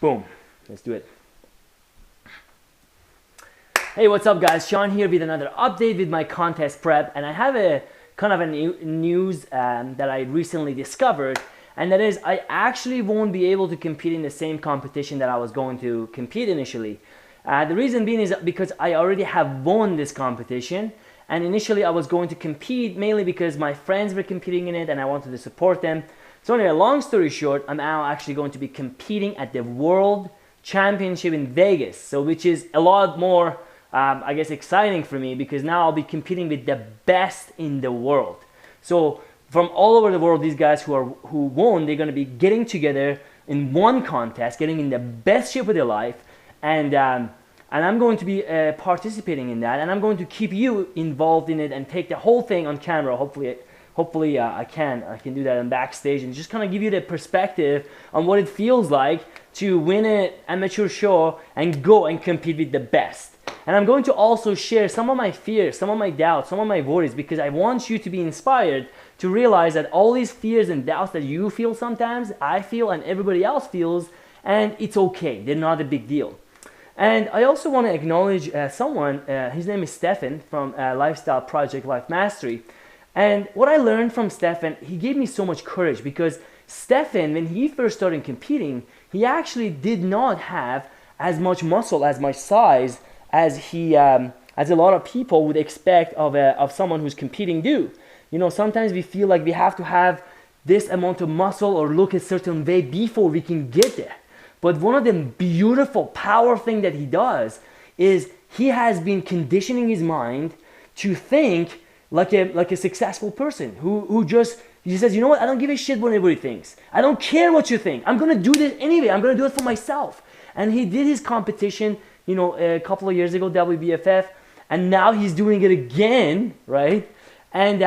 Boom. Let's do it. Hey, what's up guys? Sean here with another update with my contest prep, and I have a kind of a news that I recently discovered, and that is I actually won't be able to compete in the same competition that I was going to compete initially. The reason being is because I already have won this competition, and initially I was going to compete mainly because my friends were competing in it and I wanted to support them. So anyway, long story short, I'm now actually going to be competing at the World Championship in Vegas, so which is a lot more I guess exciting for me, because now I'll be competing with the best in the world. So from all over the world, these guys who won, they're going to be getting together in one contest, getting in the best shape of their life, and I'm going to be participating in that, and I'm going to keep you involved in it and take the whole thing on camera. Hopefully I can do that on backstage and just kind of give you the perspective on what it feels like to win an amateur show and go and compete with the best. And I'm going to also share some of my fears, some of my doubts, some of my worries, because I want you to be inspired to realize that all these fears and doubts that you feel sometimes, I feel, and everybody else feels, and it's okay. They're not a big deal. And I also want to acknowledge someone, his name is Stefan from Lifestyle Project Life Mastery. And what I learned from Stefan, he gave me so much courage, because Stefan, when he first started competing, he actually did not have as much muscle, as much size, as a lot of people would expect of someone who's competing do. You know, sometimes we feel like we have to have this amount of muscle or look a certain way before we can get there. But one of the beautiful power thing that he does is he has been conditioning his mind to think like a successful person who he says, you know what, I don't give a shit what everybody thinks. I don't care what you think. I'm gonna do this anyway. I'm gonna do it for myself. And he did his competition, you know, a couple of years ago, WBFF, and now he's doing it again, right? And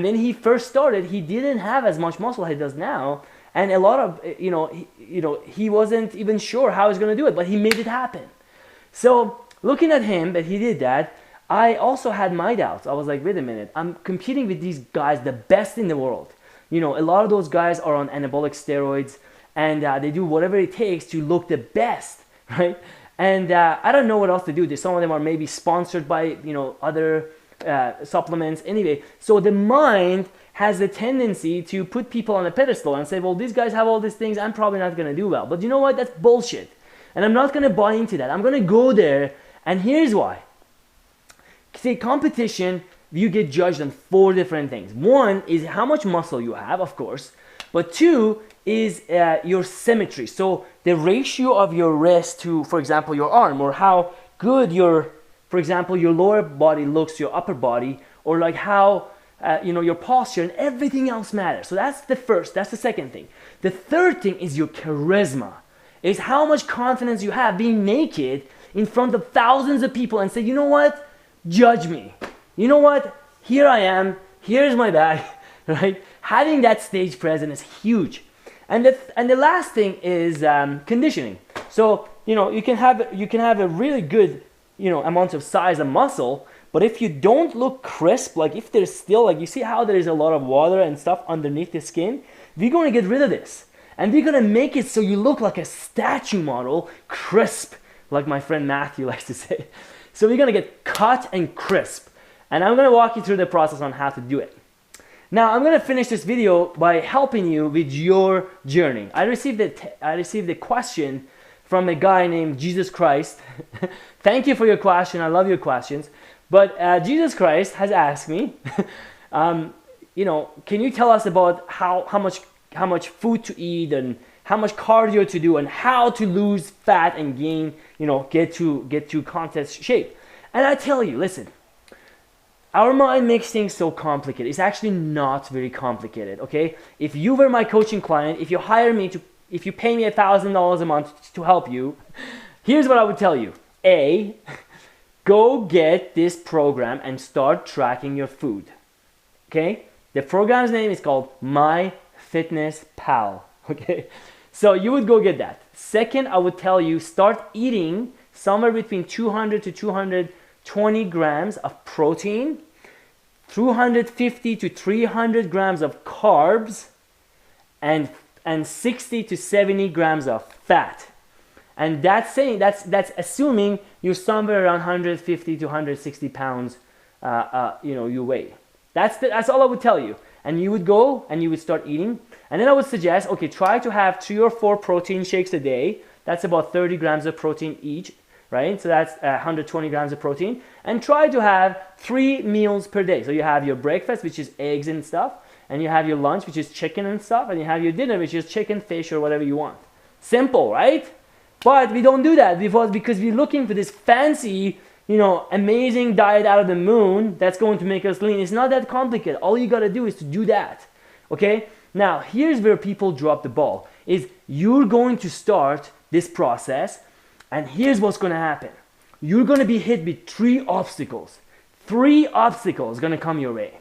when he first started, he didn't have as much muscle as he does now, and a lot of he wasn't even sure how he's going to do it, but he made it happen. So looking at him that he did that, I also had my doubts. I was like, wait a minute, I'm competing with these guys, the best in the world. You know, a lot of those guys are on anabolic steroids, and they do whatever it takes to look the best, right? And I don't know what else to do. Some of them are maybe sponsored by, you know, other supplements. Anyway, so the mind has a tendency to put people on a pedestal and say, well, these guys have all these things, I'm probably not going to do well. But you know what? That's bullshit. And I'm not going to buy into that. I'm going to go there, and here's why. See, competition, you get judged on 4 different things. One is how much muscle you have, of course. But 2 is your symmetry. So the ratio of your wrist to, for example, your arm, or how good for example, your lower body looks to your upper body, or like how, your posture, and everything else matters. So that's the second thing. The third thing is your charisma. Is how much confidence you have being naked in front of thousands of people and say, you know what? Judge me. You know what? Here I am. Here's my bag, right? Having that stage present is huge. And the last thing is conditioning. So, you can have a really good, amount of size and muscle, but if you don't look crisp, like if there's still, like you see how there is a lot of water and stuff underneath the skin, we're going to get rid of this. And we're going to make it so you look like a statue model, crisp, like my friend Matthew likes to say. So we're going to get cut and crisp. And I'm going to walk you through the process on how to do it. Now, I'm going to finish this video by helping you with your journey. I received a question from a guy named Jesus Christ. Thank you for your question. I love your questions. But Jesus Christ has asked me, can you tell us about how much food to eat and how much cardio to do and how to lose fat and gain, get to contest shape? And I tell you, listen. Our mind makes things so complicated. It's actually not very complicated, okay? If you were my coaching client, if you pay me $1,000 a month to help you, here's what I would tell you. A, go get this program and start tracking your food, okay? The program's name is called MyFitnessPal, okay? So you would go get that. Second, I would tell you, start eating somewhere between 200 to 220 grams of protein, 250 to 300 grams of carbs, and 60 to 70 grams of fat. And that's saying, that's assuming you're somewhere around 150 to 160 pounds, you weigh. That's all I would tell you. And you would go and you would start eating. And then I would suggest, okay, try to have 3 or 4 protein shakes a day. That's about 30 grams of protein each, right? So that's 120 grams of protein. And try to have 3 meals per day. So you have your breakfast, which is eggs and stuff. And you have your lunch, which is chicken and stuff. And you have your dinner, which is chicken, fish, or whatever you want. Simple, right? But we don't do that because we're looking for this fancy, amazing diet out of the moon that's going to make us lean. It's not that complicated. All you got to do is to do that. Okay? Now, here's where people drop the ball. Is you're going to start this process, and here's what's going to happen. You're going to be hit with 3 obstacles. 3 obstacles going to come your way.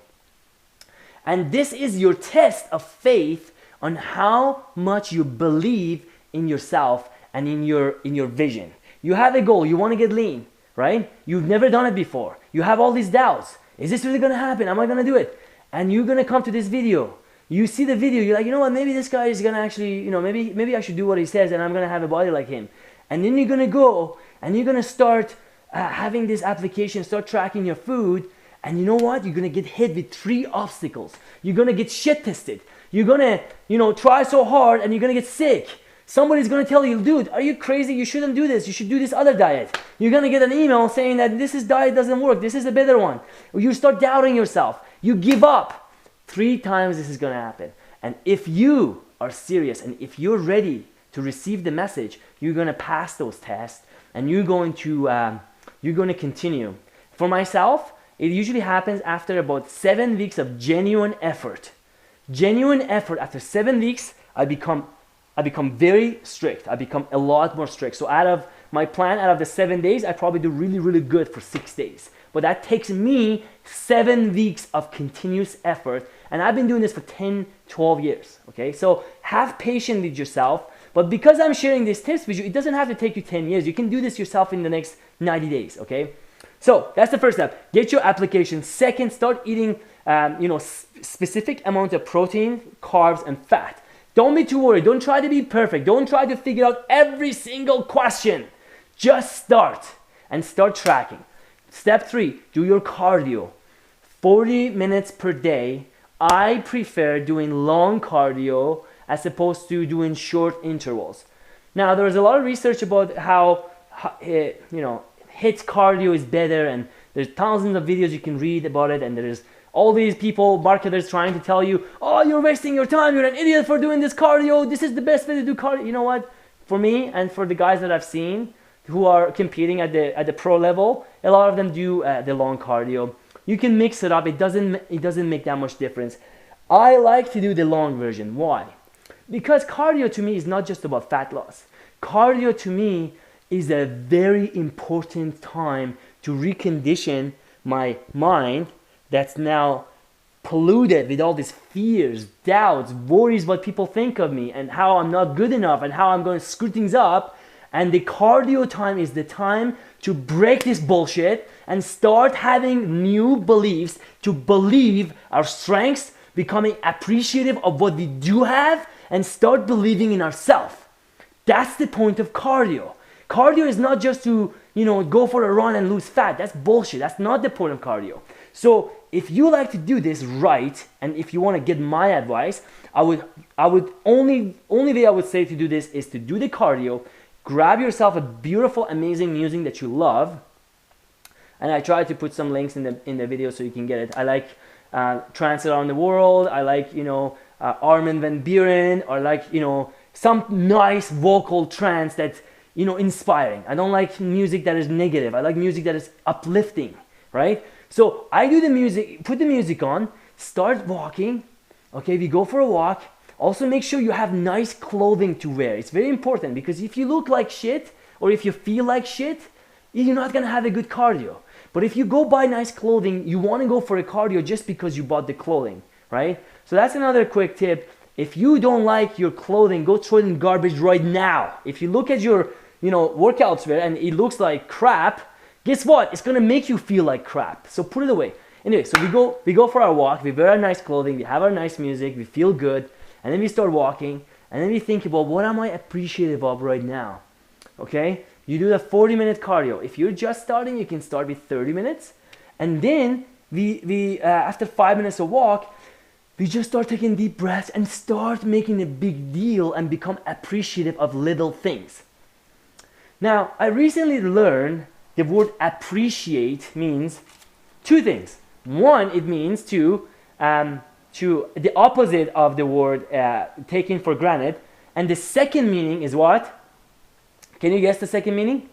And this is your test of faith on how much you believe in yourself and in your vision. You have a goal. You want to get lean, right? You've never done it before. You have all these doubts. Is this really going to happen? Am I going to do it? And you're going to come to this video. You see the video. You're like, you know what? Maybe this guy is going to actually, maybe I should do what he says and I'm going to have a body like him. And then you're going to go and you're going to start having this application, start tracking your food. And you know what? You're going to get hit with 3 obstacles. You're going to get shit tested. You're going to, try so hard and you're going to get sick. Somebody's going to tell you, dude, are you crazy? You shouldn't do this. You should do this other diet. You're going to get an email saying that this diet doesn't work. This is a better one. You start doubting yourself. You give up. 3 times this is going to happen. And if you are serious and if you're ready to receive the message, you're going to pass those tests and you're going to continue. For myself, it usually happens after about 7 weeks of genuine effort. Genuine effort. After 7 weeks, I become very strict. I become a lot more strict. So out of my plan, out of the 7 days, I probably do really, really good for 6 days. But that takes me 7 weeks of continuous effort. And I've been doing this for 10, 12 years. Okay, so have patience with yourself. But because I'm sharing these tips with you, it doesn't have to take you 10 years. You can do this yourself in the next 90 days. Okay. So that's the first step. Get your application. Second, start eating specific amount of protein, carbs, and fat. Don't be too worried. Don't try to be perfect. Don't try to figure out every single question. Just start and start tracking. Step 3, do your cardio. 40 minutes per day. I prefer doing long cardio as opposed to doing short intervals. Now, there's a lot of research about how, HIIT cardio is better, and there's thousands of videos you can read about it, and there's all these people, marketers, trying to tell you, oh, you're wasting your time, you're an idiot for doing this cardio, this is the best way to do cardio. You know what? For me and for the guys that I've seen who are competing at the pro level, a lot of them do the long cardio. You can mix it up. It doesn't make that much difference. I like to do the long version. Why? Because cardio to me is not just about fat loss. Cardio to me is a very important time to recondition my mind that's now polluted with all these fears, doubts, worries what people think of me and how I'm not good enough and how I'm going to screw things up. And the cardio time is the time to break this bullshit and start having new beliefs, to believe our strengths, becoming appreciative of what we do have, and start believing in ourselves. That's the point of cardio. Cardio is not just to, go for a run and lose fat. That's bullshit. That's not the point of cardio. So if you like to do this right, and if you want to get my advice, I would only way I would say to do this is to do the cardio. Grab yourself a beautiful, amazing music that you love, and I try to put some links in the video so you can get it. I like Trance Around the World. I like Armin van Buuren, or like some nice vocal trance that's inspiring. I don't like music that is negative. I like music that is uplifting, right? So I do the music, put the music on, start walking. Okay, we go for a walk. Also make sure you have nice clothing to wear. It's very important, because if you look like shit or if you feel like shit, you're not gonna have a good cardio. But if you go buy nice clothing, you wanna go for a cardio just because you bought the clothing, right? So that's another quick tip. If you don't like your clothing, go throw it in garbage right now. If you look at your workouts wear and it looks like crap, guess what? It's gonna make you feel like crap. So put it away. Anyway, so we go for our walk, we wear our nice clothing, we have our nice music, we feel good. And then we start walking, and then we think about, what am I appreciative of right now? okay? You do the 40-minute cardio. If you're just starting, you can start with 30 minutes. And then after 5 minutes of walk, we just start taking deep breaths and start making a big deal and become appreciative of little things. Now, I recently learned the word appreciate means two things. One, it means to the opposite of the word taken for granted. And the second meaning is what? Can you guess the second meaning?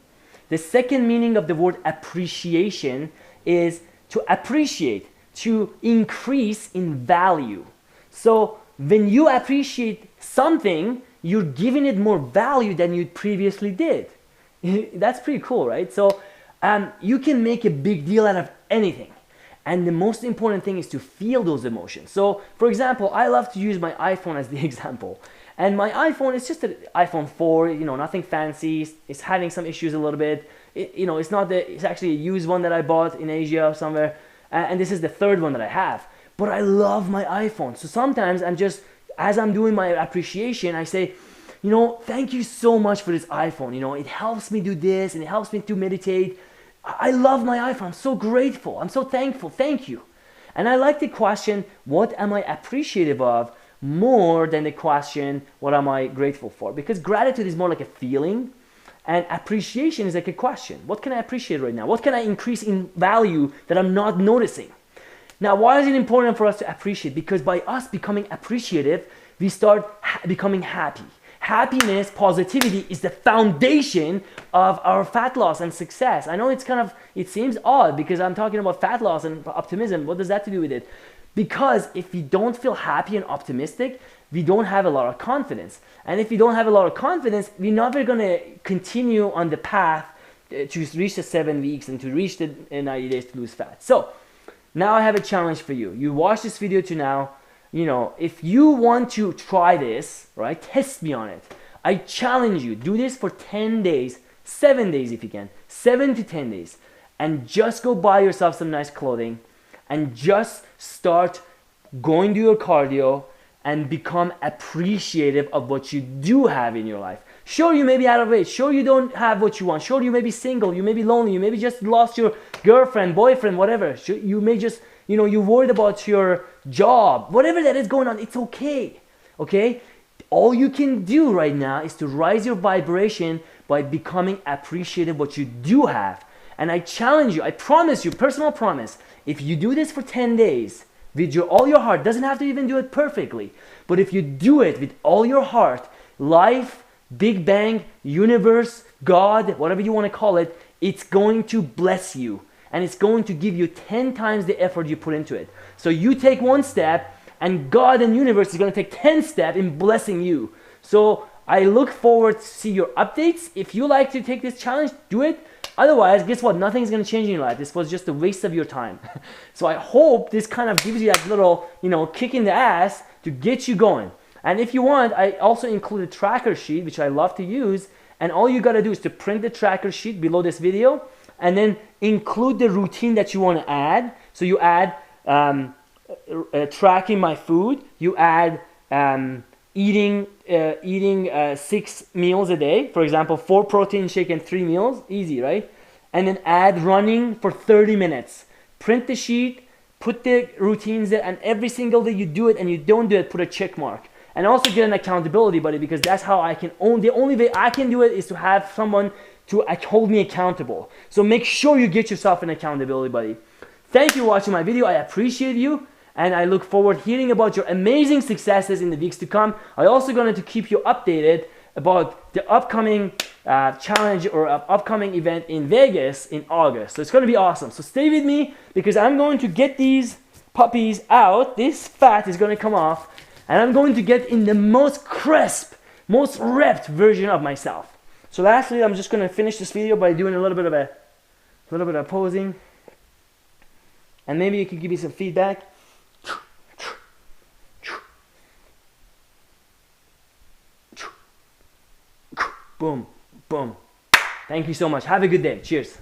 The second meaning of the word appreciation is to appreciate, to increase in value. So when you appreciate something, you're giving it more value than you previously did. That's pretty cool, right? So you can make a big deal out of anything. And the most important thing is to feel those emotions. So for example, I love to use my iPhone as the example. And my iPhone is just an iPhone 4, you know, nothing fancy. It's having some issues a little bit. It's actually a used one that I bought in Asia or somewhere. And this is the third one that I have. But I love my iPhone. So sometimes as I'm doing my appreciation, I say, you know, thank you so much for this iPhone. You know, it helps me do this and it helps me to meditate. I love my iPhone. I'm so grateful. I'm so thankful. Thank you. And I like the question, what am I appreciative of, more than the question, what am I grateful for? Because gratitude is more like a feeling and appreciation is like a question. What can I appreciate right now? What can I increase in value that I'm not noticing? Now, why is it important for us to appreciate? Because by us becoming appreciative, we start becoming happy. Happiness, positivity is the foundation of our fat loss and success. I know it seems odd because I'm talking about fat loss and optimism. What does that have to do with it? Because if we don't feel happy and optimistic, we don't have a lot of confidence. And if we don't have a lot of confidence, we're never going to continue on the path to reach the 7 weeks and to reach the 90 days to lose fat. So now I have a challenge for you. You watch this video to now. You know, if you want to try this, right, test me on it. I challenge you, do this for 10 days, 7 days if you can, 7 to 10 days, and just go buy yourself some nice clothing and just start going to your cardio and become appreciative of what you do have in your life. Sure, you may be out of weight. Sure, you don't have what you want. Sure, you may be single. You may be lonely. You maybe just lost your girlfriend, boyfriend, whatever. Sure, you may just, you know, you're worried about your job. Whatever that is going on, it's okay. Okay? All you can do right now is to rise your vibration by becoming appreciative of what you do have. And I challenge you, I promise you, personal promise, if you do this for 10 days with all your heart, doesn't have to even do it perfectly, but if you do it with all your heart, life, Big Bang, universe, God, whatever you want to call it, it's going to bless you. And it's going to give you 10 times the effort you put into it. So you take one step, and God and universe is going to take 10 steps in blessing you. So I look forward to see your updates. If you like to take this challenge, do it. Otherwise, guess what? Nothing's going to change in your life. This was just a waste of your time. So I hope this kind of gives you that little, you know, kick in the ass to get you going. And if you want, I also include a tracker sheet, which I love to use. And all you got to do is to print the tracker sheet below this video and then include the routine that you want to add. So you add tracking my food. You add eating 6 meals a day. For example, 4 protein shake and 3 meals. Easy, right? And then add running for 30 minutes. Print the sheet, put the routines there, and every single day you do it and you don't do it, put a check mark. And also get an accountability buddy, because that's how I can the only way I can do it is to have someone to hold me accountable. So make sure you get yourself an accountability buddy. Thank you for watching my video. I appreciate you. And I look forward to hearing about your amazing successes in the weeks to come. I also going to keep you updated about the upcoming challenge or upcoming event in Vegas in August. So it's going to be awesome. So stay with me, because I'm going to get these puppies out. This fat is going to come off. And I'm going to get in the most crisp, most ripped version of myself. So lastly, I'm just going to finish this video by doing a little bit of posing. And maybe you could give me some feedback. Boom, boom. Thank you so much. Have a good day. Cheers.